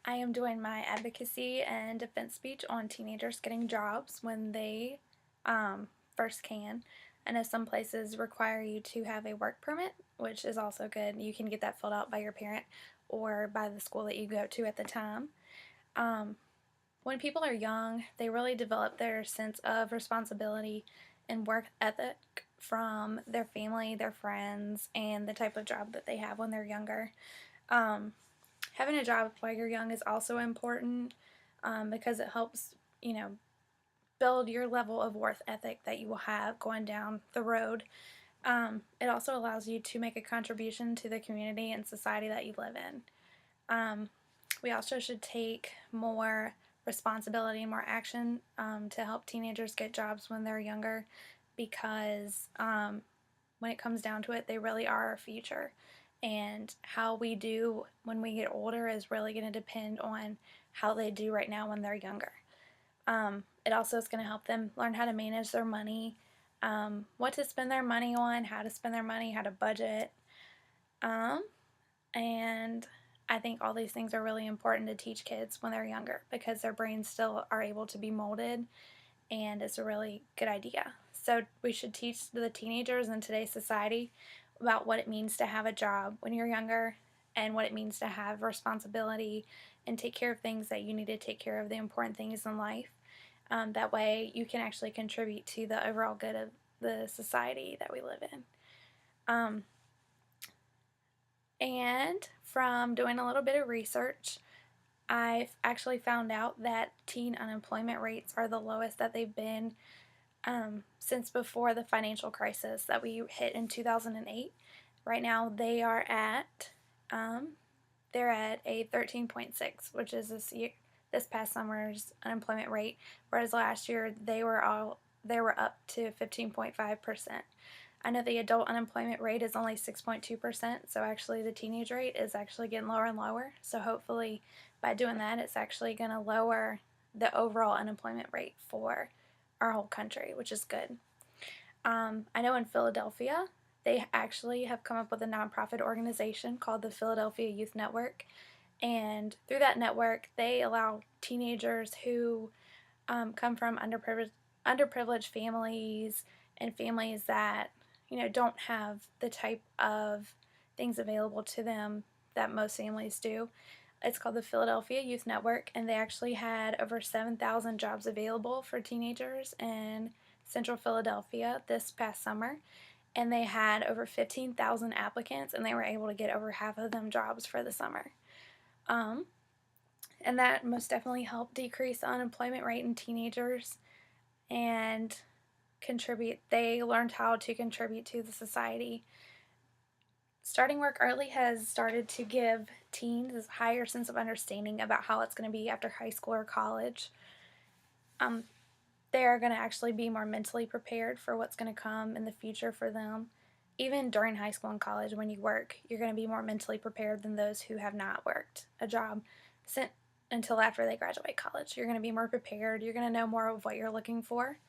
I am doing my advocacy and defense speech on teenagers getting jobs when they first can. I know some places require you to have a work permit, which is also good. You can get that filled out by your parent or by the school that you go to at the time. Um, when people are young, they really develop their sense of responsibility and work ethic from their family, their friends, and the type of job that they have when they're younger. Um, Having a job while you're young is also important because it helps, build your level of worth ethic that you will have going down the road. It also allows you to make a contribution to the community and society that you live in. Um, we also should take more responsibility and more action to help teenagers get jobs when they're younger because when it comes down to it, they really are our future. And how we do when we get older is really going to depend on how they do right now when they're younger. It also is going to help them learn how to manage their money, what to spend their money on, how to spend their money, how to budget. Um, and I think all these things are really important to teach kids when they're younger because their brains still are able to be molded, and it's a really good idea. So we should teach the teenagers in today's society about what it means to have a job when you're younger and what it means to have responsibility and take care of things that you need to take care of, the important things in life. That way you can actually contribute to the overall good of the society that we live in. Um, and from doing a little bit of research, I've actually found out that teen unemployment rates are the lowest that they've been since before the financial crisis that we hit in 2008. Right now, um, they're at a 13.6, which is this past summer's unemployment rate, whereas last year they were up to 15.5%. I know the adult unemployment rate is only 6.2%, so actually the teenage rate is actually getting lower and lower. So hopefully by doing that, it's actually going to lower the overall unemployment rate for our whole country, which is good. I know in Philadelphia, they actually have come up with a nonprofit organization called the Philadelphia Youth Network. And through that network, they allow teenagers who come from underprivileged families and families that don't have the type of things available to them that most families do. It's called the Philadelphia Youth Network, and they actually had over 7,000 jobs available for teenagers in central Philadelphia this past summer. And they had over 15,000 applicants, and they were able to get over half of them jobs for the summer. Um, and that most definitely helped decrease the unemployment rate in teenagers and they learned how to contribute to the society. Starting work early has started to give teens a higher sense of understanding about how it's going to be after high school or college. Um, they are going to actually be more mentally prepared for what's going to come in the future for them. Even during high school and college, when you work, you're going to be more mentally prepared than those who have not worked a job until after they graduate college. You're going to be more prepared. You're going to know more of what you're looking for.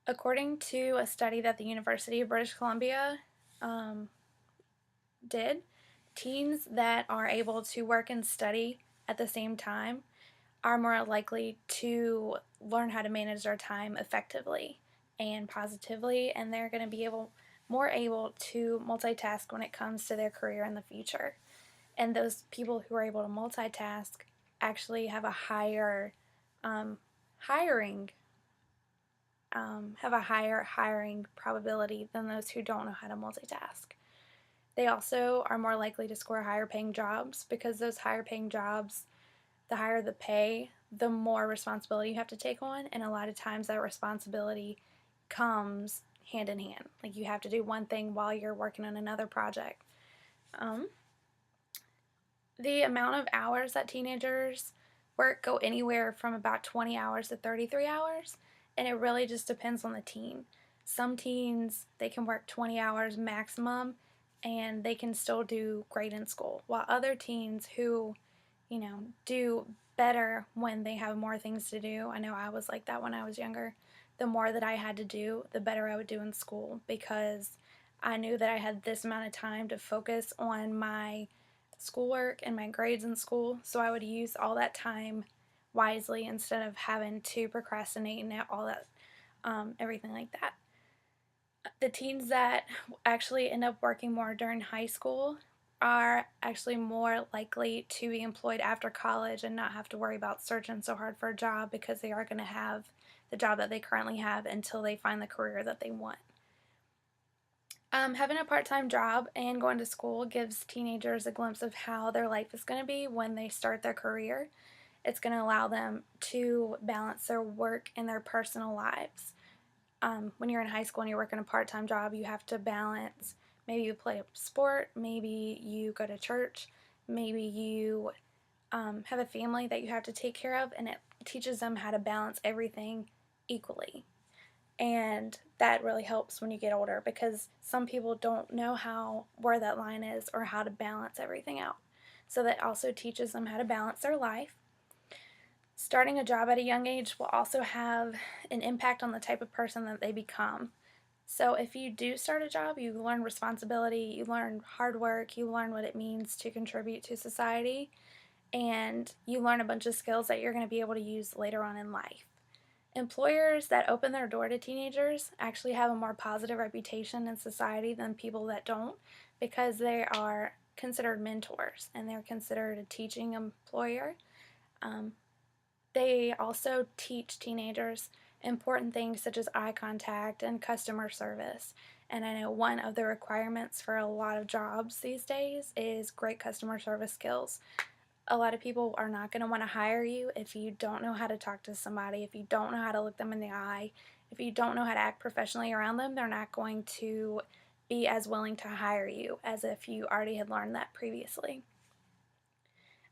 According to a study that the University of British Columbia um, did, teens that are able to work and study at the same time are more likely to learn how to manage their time effectively and positively, and they're going to be more able to multitask when it comes to their career in the future. And those people who are able to multitask actually have a higher hiring have a higher hiring probability than those who don't know how to multitask. They also are more likely to score higher paying jobs because those higher paying jobs, the higher the pay, the more responsibility you have to take on, and a lot of times that responsibility comes hand in hand. Like you have to do one thing while you're working on another project. Um, the amount of hours that teenagers work go anywhere from about 20 hours to 33 hours, and it really just depends on the teen. Some teens, they can work 20 hours maximum and they can still do great in school, while other teens who, do better when they have more things to do. I know I was like that when I was younger. The more that I had to do, the better I would do in school because I knew that I had this amount of time to focus on my schoolwork and my grades in school, so I would use all that time wisely instead of having to procrastinate and all that, everything like that. The teens that actually end up working more during high school are actually more likely to be employed after college and not have to worry about searching so hard for a job because they are going to have the job that they currently have until they find the career that they want. Having a part-time job and going to school gives teenagers a glimpse of how their life is going to be when they start their career. It's going to allow them to balance their work and their personal lives. When you're in high school and you're working a part-time job, you have to balance. Maybe you play a sport, maybe you go to church, maybe you have a family that you have to take care of, and it teaches them how to balance everything equally. And that really helps when you get older because some people don't know where that line is or how to balance everything out. So that also teaches them how to balance their life. Starting a job at a young age will also have an impact on the type of person that they become. So if you do start a job, you learn responsibility, you learn hard work, you learn what it means to contribute to society, and you learn a bunch of skills that you're going to be able to use later on in life. Employers that open their door to teenagers actually have a more positive reputation in society than people that don't because they are considered mentors and they're considered a teaching employer. Um, they also teach teenagers important things such as eye contact and customer service. And I know one of the requirements for a lot of jobs these days is great customer service skills. A lot of people are not going to want to hire you if you don't know how to talk to somebody, if you don't know how to look them in the eye, if you don't know how to act professionally around them, they're not going to be as willing to hire you as if you already had learned that previously.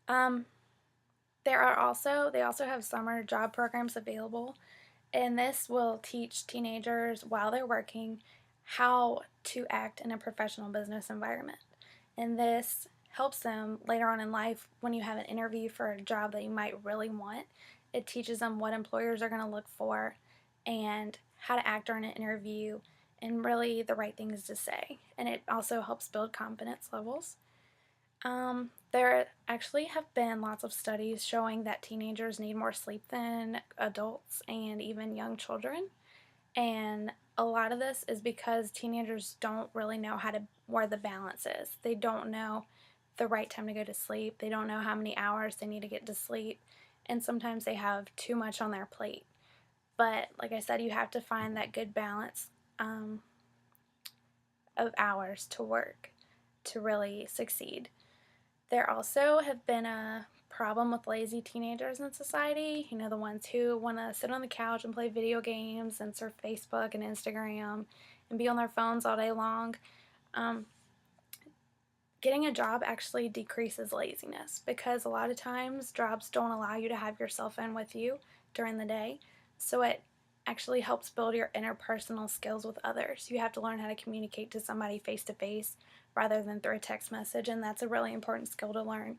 Um, they also have summer job programs available, and this will teach teenagers while they're working how to act in a professional business environment. And this helps them later on in life when you have an interview for a job that you might really want. It teaches them what employers are going to look for and how to act during an interview and really the right things to say. And it also helps build confidence levels. There actually have been lots of studies showing that teenagers need more sleep than adults and even young children. And a lot of this is because teenagers don't really know where the balance is. They don't know the right time to go to sleep. They don't know how many hours they need to get to sleep. And sometimes they have too much on their plate. But like I said, you have to find that good balance of hours to work to really succeed. There also have been a problem with lazy teenagers in society. You know, the ones who want to sit on the couch and play video games and surf Facebook and Instagram and be on their phones all day long. Um, Getting a job actually decreases laziness because a lot of times jobs don't allow you to have your cell phone with you during the day. So it actually helps build your interpersonal skills with others. You have to learn how to communicate to somebody face to face rather than through a text message, and that's a really important skill to learn.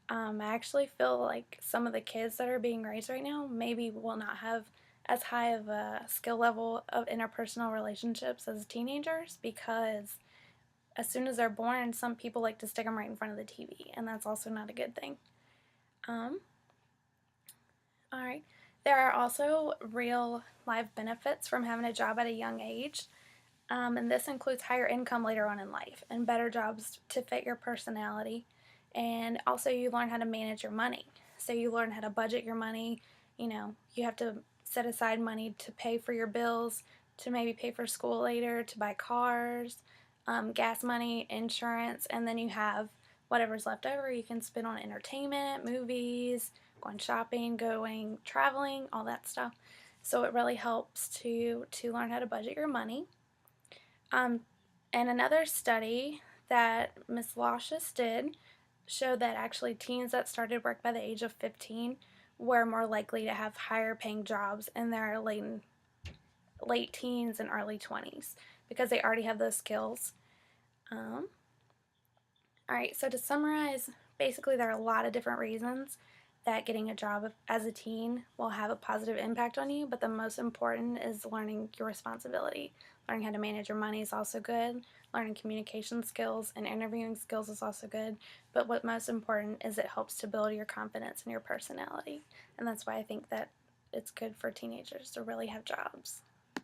I actually feel like some of the kids that are being raised right now maybe will not have as high of a skill level of interpersonal relationships as teenagers because as soon as they're born, some people like to stick them right in front of the TV, and that's also not a good thing. Um, all right. There are also real life benefits from having a job at a young age, and this includes higher income later on in life and better jobs to fit your personality. And also, you learn how to manage your money. So, you learn how to budget your money. You know, you have to set aside money to pay for your bills, to maybe pay for school later, to buy cars, gas money, insurance, and then you have whatever's left over you can spend on entertainment, movies, going shopping, going traveling, all that stuff. So it really helps to learn how to budget your money. Um, and another study that Miss Lashus did showed that actually teens that started work by the age of 15 were more likely to have higher paying jobs in their late teens and early 20s because they already have those skills. Um, all right, so to summarize, basically there are a lot of different reasons that getting a job as a teen will have a positive impact on you, but the most important is learning your responsibility, Learning how to manage your money is also good. Learning communication skills and interviewing skills is also good. But what most important is it helps to build your confidence and your personality. And that's why I think that it's good for teenagers to really have jobs.